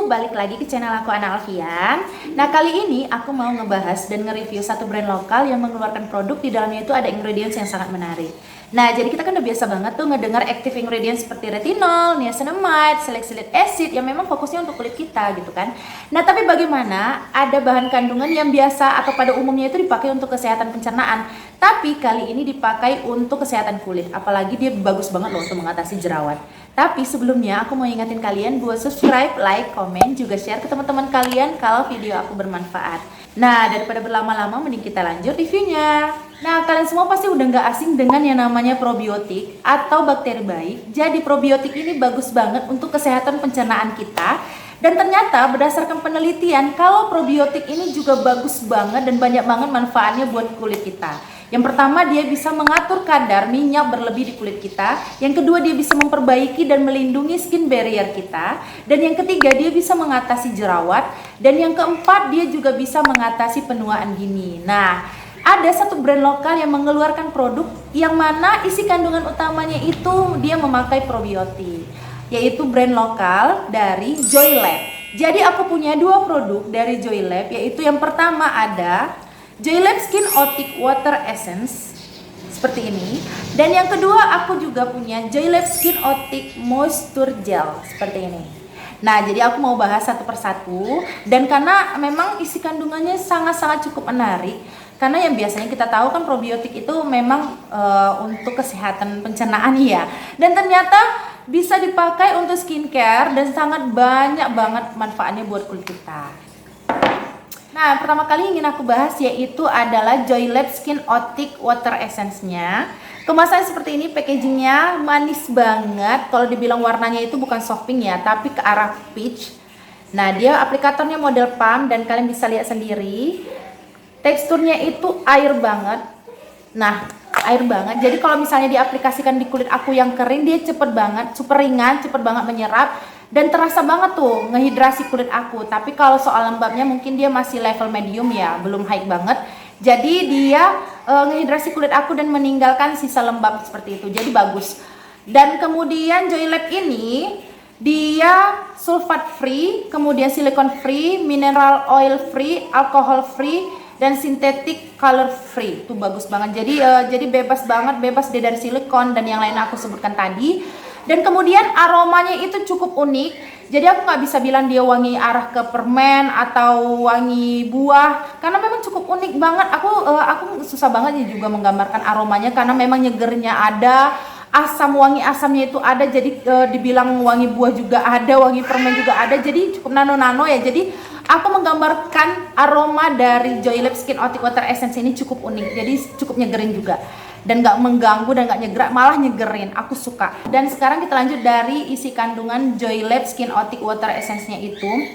balik lagi ke channel aku Ana Alfian. Nah kali ini aku mau ngebahas dan nge-review satu brand lokal yang mengeluarkan produk di dalamnya itu ada ingredients yang sangat menarik. Nah jadi kita kan udah biasa banget tuh ngedengar active ingredients seperti retinol, niacinamide, salicylic acid yang memang fokusnya untuk kulit kita gitu kan. Nah tapi bagaimana ada bahan kandungan yang biasa atau pada umumnya itu dipakai untuk kesehatan pencernaan, tapi kali ini dipakai untuk kesehatan kulit, apalagi dia bagus banget loh untuk mengatasi jerawat. Tapi sebelumnya aku mau ingatin kalian buat subscribe, like, komen, juga share ke teman-teman kalian kalau video aku bermanfaat. Nah, daripada berlama-lama mending kita lanjut reviewnya. Nah, kalian semua pasti udah nggak asing dengan yang namanya probiotik atau bakteri baik. Jadi probiotik ini bagus banget untuk kesehatan pencernaan kita. Dan ternyata berdasarkan penelitian kalau probiotik ini juga bagus banget dan banyak banget manfaatnya buat kulit kita. Yang pertama, dia bisa mengatur kadar minyak berlebih di kulit kita. Yang kedua, dia bisa memperbaiki dan melindungi skin barrier kita. Dan yang ketiga, dia bisa mengatasi jerawat. Dan yang keempat, dia juga bisa mengatasi penuaan dini. Nah, ada satu brand lokal yang mengeluarkan produk yang mana isi kandungan utamanya itu dia memakai probiotik, yaitu brand lokal dari JoyLab. Jadi aku punya dua produk dari JoyLab, yaitu yang pertama ada JoyLab Skin Otic Water Essence seperti ini, dan yang kedua aku juga punya JoyLab Skin Otic Moisture Gel seperti ini. Nah jadi aku mau bahas satu persatu, dan karena memang isi kandungannya sangat-sangat cukup menarik. Karena yang biasanya kita tahu kan probiotik itu memang untuk kesehatan pencernaan ya, dan ternyata bisa dipakai untuk skincare dan sangat banyak banget manfaatnya buat kulit kita. Nah, pertama kali ingin aku bahas yaitu adalah JoyLab Skin Otic Water Essence-nya. Kemasannya seperti ini, packagingnya manis banget. Kalau dibilang warnanya itu bukan soft pink ya, tapi ke arah peach. Nah, dia aplikatornya model pump dan kalian bisa lihat sendiri. Teksturnya itu air banget. Nah, air banget. Jadi kalau misalnya diaplikasikan di kulit aku yang kering, dia cepet banget, super ringan, cepet banget menyerap. Dan terasa banget tuh ngehidrasi kulit aku. Tapi kalau soal lembabnya mungkin dia masih level medium ya, belum high banget. Jadi dia ngehidrasi kulit aku dan meninggalkan sisa lembab seperti itu. Jadi bagus. Dan kemudian JoyLab ini dia sulfat free, kemudian silikon free, mineral oil free, alkohol free, dan synthetic color free. Itu bagus banget. Jadi bebas banget, bebas dari silikon dan yang lain aku sebutkan tadi. Dan kemudian aromanya itu cukup unik. Jadi aku nggak bisa bilang dia wangi arah ke permen atau wangi buah, karena memang cukup unik banget. Aku susah banget juga menggambarkan aromanya karena memang nyegernya ada, asam wangi asamnya itu ada. Jadi dibilang wangi buah juga ada, wangi permen juga ada. Jadi cukup nano ya. Jadi aku menggambarkan aroma dari JoyLab Skin Otic Water Essence ini cukup unik. Jadi cukup nyegerin juga. Dan gak mengganggu dan gak nyegerak, malah nyegerin. Aku suka. Dan sekarang kita lanjut dari isi kandungan JoyLab Skin Otic Water Essence-nya itu.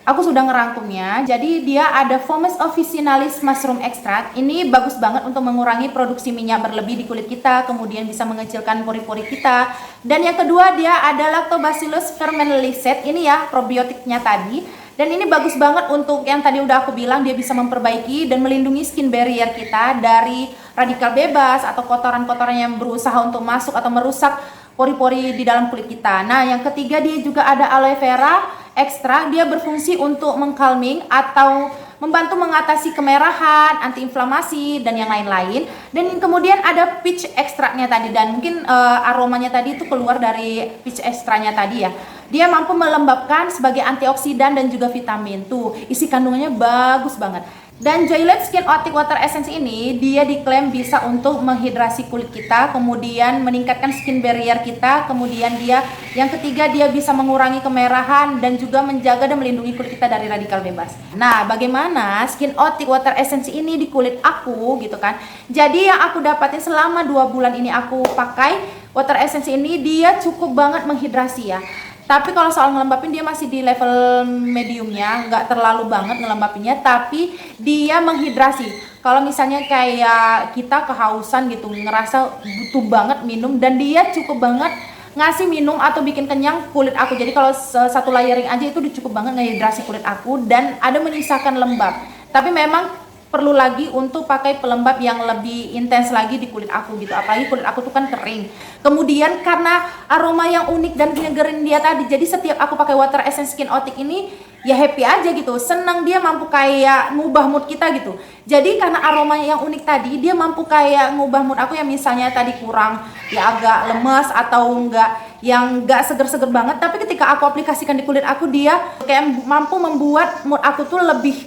Aku sudah ngerangkumnya. Jadi dia ada Fomes officinalis mushroom extract. Ini bagus banget untuk mengurangi produksi minyak berlebih di kulit kita, kemudian bisa mengecilkan pori-pori kita. Dan yang kedua dia ada Lactobacillus fermenlisate. Ini ya probiotiknya tadi. Dan ini bagus banget untuk yang tadi udah aku bilang, dia bisa memperbaiki dan melindungi skin barrier kita dari radikal bebas atau kotoran-kotoran yang berusaha untuk masuk atau merusak pori-pori di dalam kulit kita. Nah, yang ketiga dia juga ada aloe vera ekstrak. Dia berfungsi untuk mengkalming atau membantu mengatasi kemerahan, antiinflamasi dan yang lain-lain. Dan kemudian ada peach ekstraknya tadi, dan mungkin aromanya tadi itu keluar dari peach ekstraknya tadi ya. Dia mampu melembabkan sebagai antioksidan dan juga vitamin. Tuh, isi kandungannya bagus banget. Dan JoyLab Skin Otic Water Essence ini dia diklaim bisa untuk menghidrasi kulit kita, kemudian meningkatkan skin barrier kita, kemudian dia yang ketiga dia bisa mengurangi kemerahan dan juga menjaga dan melindungi kulit kita dari radikal bebas. Nah, bagaimana Skin Otic Water Essence ini di kulit aku gitu kan. Jadi yang aku dapatin selama 2 bulan ini aku pakai water essence ini, dia cukup banget menghidrasi ya. Tapi kalau soal ngelembapin dia masih di level mediumnya, nggak terlalu banget ngelembapinnya, tapi dia menghidrasi. Kalau misalnya kayak kita kehausan gitu, ngerasa butuh banget minum, dan dia cukup banget ngasih minum atau bikin kenyang kulit aku. Jadi kalau satu layering aja itu udah cukup banget ngehidrasi kulit aku dan ada menyisakan lembab. Tapi memang perlu lagi untuk pakai pelembab yang lebih intens lagi di kulit aku gitu, apalagi kulit aku tuh kan kering. Kemudian karena aroma yang unik dan nyegerin dia tadi, jadi setiap aku pakai water essence Skin Otic ini ya happy aja gitu, senang, dia mampu kayak ngubah mood kita gitu. Jadi karena aroma yang unik tadi, dia mampu kayak ngubah mood aku yang misalnya tadi kurang ya agak lemes atau enggak seger-seger banget, tapi ketika aku aplikasikan di kulit aku, dia kayak mampu membuat mood aku tuh lebih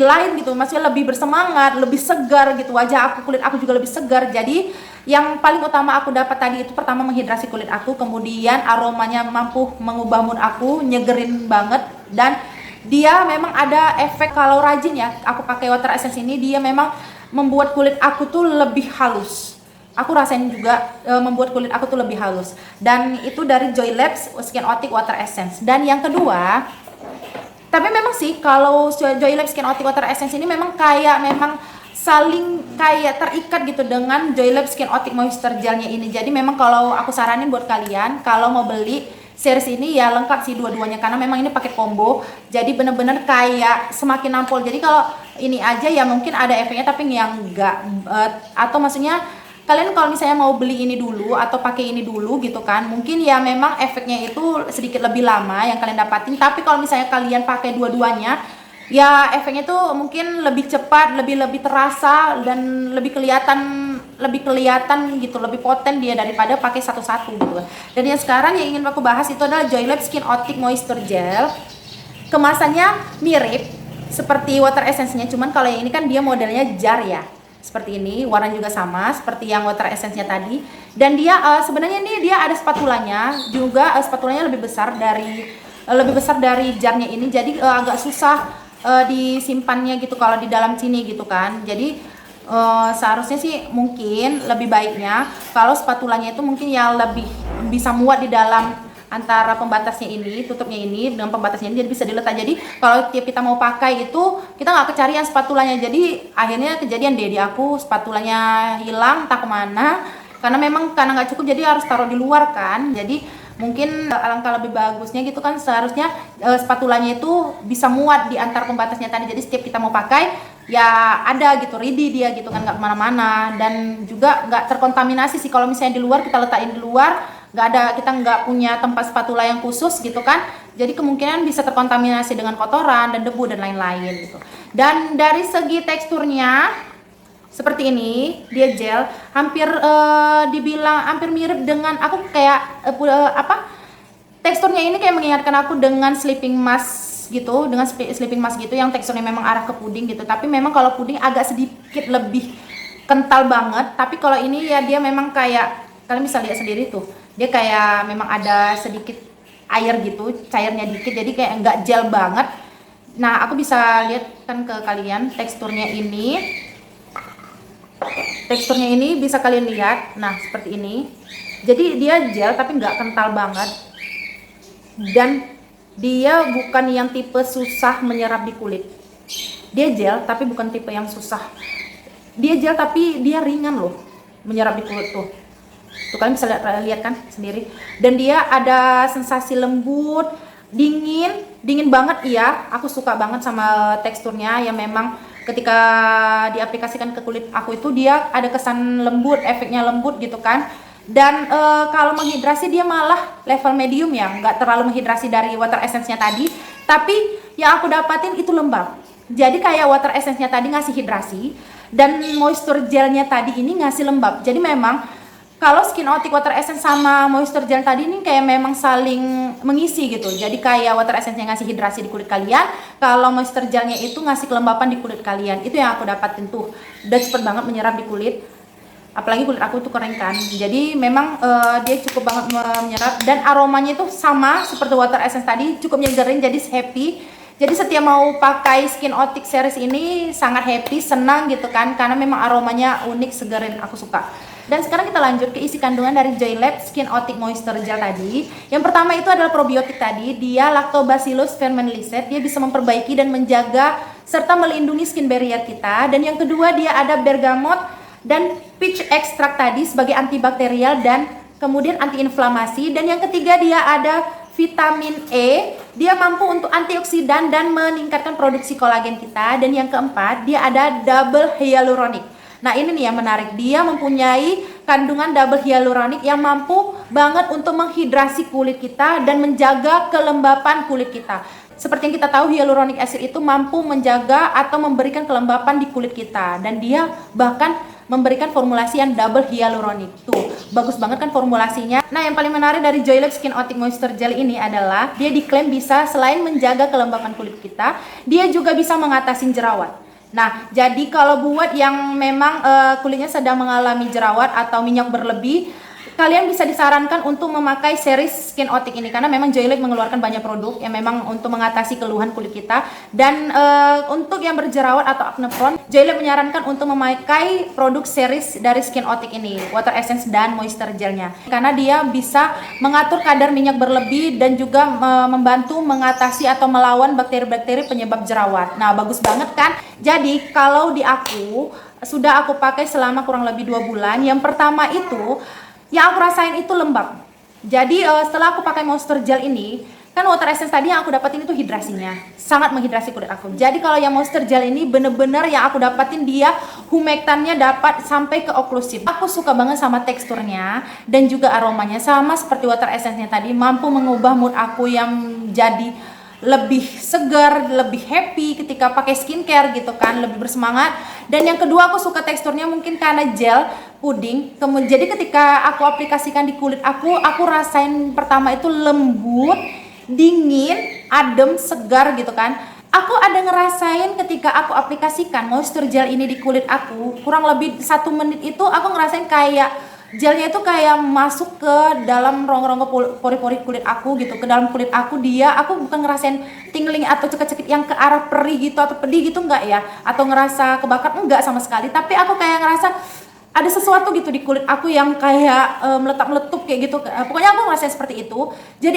lain gitu, maksudnya lebih bersemangat, lebih segar gitu, wajah aku, kulit aku juga lebih segar. Jadi yang paling utama aku dapat tadi itu pertama menghidrasi kulit aku, kemudian aromanya mampu mengubah mood aku, nyegerin banget, dan dia memang ada efek kalau rajin ya, aku pakai water essence ini, dia memang membuat kulit aku tuh lebih halus. Aku rasain juga membuat kulit aku tuh lebih halus. Dan itu dari Joy Labs Skin Otic Water Essence. Dan yang kedua, tapi memang sih kalau Joy Labs Skin Otic Water Essence ini memang saling kayak terikat gitu dengan Joy Labs Skin Otic Moisture Gelnya ini. Jadi memang kalau aku saranin buat kalian kalau mau beli series ini ya lengkap sih dua-duanya, karena memang ini paket combo. Jadi bener-bener kayak semakin nampol. Jadi kalau ini aja ya mungkin ada efeknya, tapi yang enggak atau maksudnya kalian kalau misalnya mau beli ini dulu atau pakai ini dulu gitu kan, mungkin ya memang efeknya itu sedikit lebih lama yang kalian dapatin. Tapi kalau misalnya kalian pakai dua-duanya, ya efeknya tuh mungkin lebih cepat, lebih terasa, dan lebih kelihatan gitu, lebih poten dia daripada pakai satu-satu gitu. Dan yang sekarang yang ingin aku bahas itu adalah Joy Labs Skin Otic Moisture Gel. Kemasannya mirip seperti water essence-nya, cuman kalau yang ini kan dia modelnya jar ya. Seperti ini, warna juga sama seperti yang water essence-nya tadi. Dan dia sebenarnya ini dia ada spatulanya juga, spatulanya lebih besar dari jarnya ini. Jadi agak susah disimpannya gitu kalau di dalam sini gitu kan. Jadi seharusnya sih mungkin lebih baiknya kalau spatulanya itu mungkin yang lebih bisa muat di dalam antara pembatasnya ini, tutupnya ini dengan pembatasnya ini, jadi bisa diletak. Jadi kalau tiap kita mau pakai itu kita nggak kecarian spatulanya, jadi akhirnya kejadian deh di aku spatulanya hilang tak kemana, karena nggak cukup, jadi harus taruh di luar kan. Jadi mungkin alangkah lebih bagusnya gitu kan, seharusnya spatulanya itu bisa muat di antar pembatasnya tadi, jadi setiap kita mau pakai ya ada gitu, ready dia gitu kan, nggak kemana-mana. Dan juga nggak terkontaminasi sih kalau misalnya di luar, kita letakin di luar, kita nggak punya tempat spatula yang khusus gitu kan, jadi kemungkinan bisa terkontaminasi dengan kotoran dan debu dan lain-lain gitu. Dan dari segi teksturnya seperti ini, dia gel, dibilang hampir mirip dengan aku kayak teksturnya ini kayak mengingatkan aku dengan sleeping mask gitu, yang teksturnya memang arah ke puding gitu. Tapi memang kalau puding agak sedikit lebih kental banget, tapi kalau ini ya dia memang kayak, kalian bisa lihat sendiri tuh, dia kayak memang ada sedikit air gitu, cairnya dikit, jadi kayak nggak gel banget. Nah, aku bisa lihat kan ke kalian teksturnya ini bisa kalian lihat. Nah, seperti ini. Jadi dia gel tapi nggak kental banget, dan dia bukan yang tipe susah menyerap di kulit. Dia gel tapi bukan tipe yang susah. Dia gel tapi dia ringan loh menyerap di kulit tuh. Tuh kalian bisa lihat kan sendiri. Dan dia ada sensasi lembut, dingin banget. Iya, aku suka banget sama teksturnya yang memang ketika diaplikasikan ke kulit aku itu dia ada kesan lembut, efeknya lembut gitu kan. Dan kalau menghidrasi dia malah level medium ya, nggak terlalu menghidrasi dari water essence-nya tadi, tapi yang aku dapatin itu lembab. Jadi kayak water essence-nya tadi ngasih hidrasi, dan moisture gelnya tadi ini ngasih lembab. Jadi memang kalau Skin Otic Water Essence sama Moisture Gel tadi ini kayak memang saling mengisi gitu. Jadi kayak Water Essence-nya ngasih hidrasi di kulit kalian, kalau Moisture Gelnya itu ngasih kelembapan di kulit kalian. Itu yang aku dapatin tuh. Udah cepet banget menyerap di kulit. Apalagi kulit aku tuh kering kan. Jadi memang dia cukup banget menyerap, dan aromanya itu sama seperti Water Essence tadi, cukup nyegerin, jadi happy. Jadi setiap mau pakai Skin Otic series ini sangat happy, senang gitu kan, karena memang aromanya unik, segerin, aku suka. Dan sekarang kita lanjut ke isi kandungan dari Joy Labs Skin Otic Moisture Gel tadi. Yang pertama itu adalah probiotik tadi, dia Lactobacillus fermenlisset, dia bisa memperbaiki dan menjaga serta melindungi skin barrier kita. Dan yang kedua dia ada bergamot dan peach extract tadi sebagai antibakterial dan kemudian antiinflamasi. Dan yang ketiga dia ada vitamin E, dia mampu untuk antioksidan dan meningkatkan produksi kolagen kita. Dan yang keempat, dia ada double hyaluronic. Nah ini nih yang menarik, dia mempunyai kandungan double hyaluronic yang mampu banget untuk menghidrasi kulit kita dan menjaga kelembapan kulit kita. Seperti yang kita tahu, hyaluronic acid itu mampu menjaga atau memberikan kelembapan di kulit kita. Dan dia bahkan memberikan formulasi yang double hyaluronic. Tuh, bagus banget kan formulasinya. Nah, yang paling menarik dari Joylab Skin Otic Moisture Gel ini adalah dia diklaim bisa selain menjaga kelembapan kulit kita, dia juga bisa mengatasi jerawat. Nah, jadi kalau buat yang memang kulitnya sedang mengalami jerawat atau minyak berlebih, kalian bisa disarankan untuk memakai series Skin Otic ini karena memang Joylab mengeluarkan banyak produk yang memang untuk mengatasi keluhan kulit kita. Dan untuk yang berjerawat atau acne prone, Joylab menyarankan untuk memakai produk series dari Skin Otic ini, water essence dan moisture gelnya, karena dia bisa mengatur kadar minyak berlebih dan juga membantu mengatasi atau melawan bakteri-bakteri penyebab jerawat. Nah, bagus banget kan? Jadi kalau di aku sudah aku pakai selama kurang lebih 2 bulan. Yang pertama itu yang aku rasain itu lembab. Jadi setelah aku pakai moisture gel ini, kan water essence tadi yang aku dapatin itu hidrasinya, sangat menghidrasi kulit aku. Jadi kalau yang moisture gel ini bener-bener yang aku dapatin dia humektannya dapat sampai ke oklusif. Aku suka banget sama teksturnya dan juga aromanya, sama seperti water essence-nya tadi, mampu mengubah mood aku yang jadi lebih segar, lebih happy ketika pakai skincare gitu kan, lebih bersemangat. Dan yang kedua, aku suka teksturnya mungkin karena gel puding. Jadi ketika aku aplikasikan di kulit aku rasain pertama itu lembut, dingin, adem, segar gitu kan. Aku ada ngerasain ketika aku aplikasikan moisture gel ini di kulit aku, kurang lebih 1 menit itu aku ngerasain kayak gelnya itu kayak masuk ke dalam rongga-rongga pori-pori kulit aku gitu, ke dalam kulit aku. Aku bukan ngerasain tingling atau cekit-cekit yang ke arah perih gitu atau pedih gitu, enggak ya, atau ngerasa kebakar, enggak sama sekali. Tapi aku kayak ngerasa ada sesuatu gitu di kulit aku yang kayak meletup kayak gitu. Pokoknya aku ngerasain seperti itu. Jadi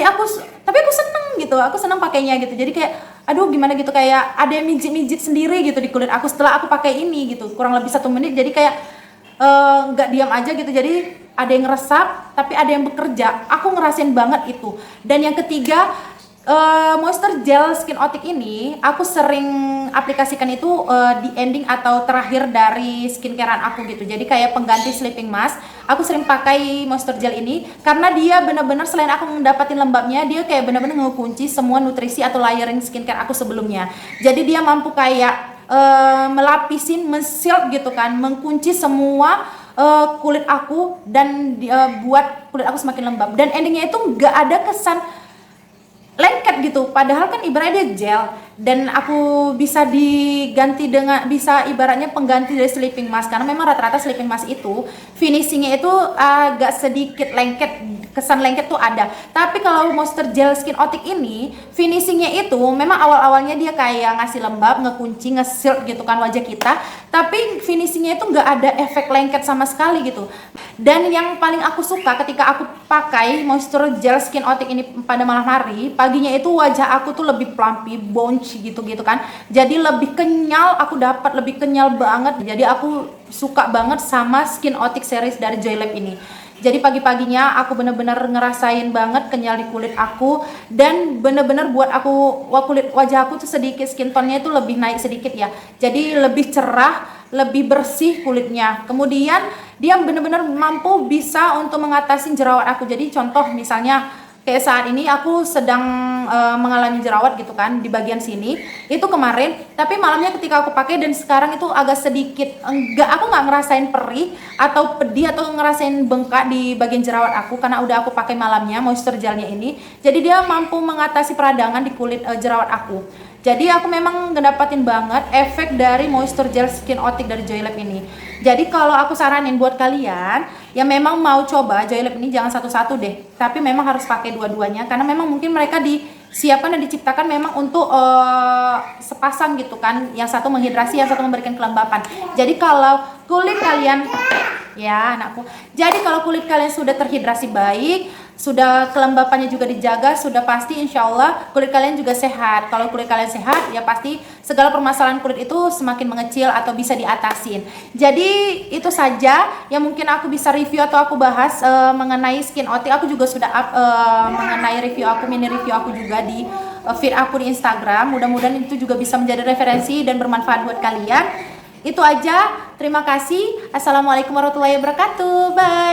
tapi aku seneng gitu, aku seneng pakainya gitu. Jadi kayak aduh gimana gitu, kayak ada yang mijit-mijit sendiri gitu di kulit aku setelah aku pakai ini gitu, kurang lebih 1 menit. Jadi kayak nggak diam aja gitu, jadi ada yang ngeresap tapi ada yang bekerja. Aku ngerasain banget itu. Dan yang ketiga, moisture gel Skin Otic ini aku sering aplikasikan itu di ending atau terakhir dari skincarean aku gitu. Jadi kayak pengganti sleeping mask, aku sering pakai moisture gel ini karena dia benar-benar selain aku mendapatkan lembabnya, dia kayak benar-benar ngekunci semua nutrisi atau layering skincare aku sebelumnya. Jadi dia mampu kayak melapisin, men-shield gitu kan, mengunci semua kulit aku dan buat kulit aku semakin lembab. Dan endingnya itu nggak ada kesan lengket gitu, padahal kan ibaratnya dia gel dan aku bisa diganti dengan, bisa ibaratnya pengganti dari sleeping mask, karena memang rata-rata sleeping mask itu finishingnya itu agak sedikit lengket, kesan lengket tuh ada. Tapi kalau moisture gel Skin Otic ini finishingnya itu memang awal-awalnya dia kayak ngasih lembab, ngekunci, nge-shield gitu kan wajah kita, tapi finishingnya itu nggak ada efek lengket sama sekali gitu. Dan yang paling aku suka ketika aku pakai moisture gel Skin Otic ini pada malam hari, paginya itu wajah aku tuh lebih plumpy, bouncy gitu-gitu kan. Jadi lebih kenyal, aku dapat lebih kenyal banget. Jadi aku suka banget sama Skin Otic series dari Joylab ini. Jadi pagi-paginya aku bener-bener ngerasain banget kenyal di kulit aku, dan bener-bener buat aku kulit wajah aku tuh sedikit skin tone-nya itu lebih naik sedikit ya. Jadi lebih cerah, lebih bersih kulitnya. Kemudian dia bener-bener mampu bisa untuk mengatasi jerawat aku. Jadi contoh misalnya kayak saat ini aku sedang mengalami jerawat gitu kan di bagian sini itu kemarin, tapi malamnya ketika aku pakai dan sekarang itu agak sedikit aku nggak ngerasain perih atau pedih atau ngerasain bengkak di bagian jerawat aku karena udah aku pakai malamnya moisture gelnya ini. Jadi dia mampu mengatasi peradangan di kulit jerawat aku. Jadi aku memang ngedapatin banget efek dari moisture gel Skin Otic dari Joylab ini. Jadi kalau aku saranin buat kalian yang memang mau coba Joylab ini, jangan satu-satu deh, tapi memang harus pakai dua-duanya karena memang mungkin mereka disiapkan dan diciptakan memang untuk sepasang gitu kan. Yang satu menghidrasi, yang satu memberikan kelembapan. Jadi kalau kulit kalian, ya anakku, jadi kalau kulit kalian sudah terhidrasi baik, sudah kelembapannya juga dijaga, sudah pasti insya Allah kulit kalian juga sehat. Kalau kulit kalian sehat, ya pasti segala permasalahan kulit itu semakin mengecil atau bisa diatasin. Jadi itu saja yang mungkin aku bisa review atau aku bahas mengenai Skin OT. Aku juga sudah up mengenai review aku, mini review aku juga di feed aku di Instagram. Mudah-mudahan itu juga bisa menjadi referensi dan bermanfaat buat kalian. Itu aja, terima kasih. Assalamualaikum warahmatullahi wabarakatuh. Bye.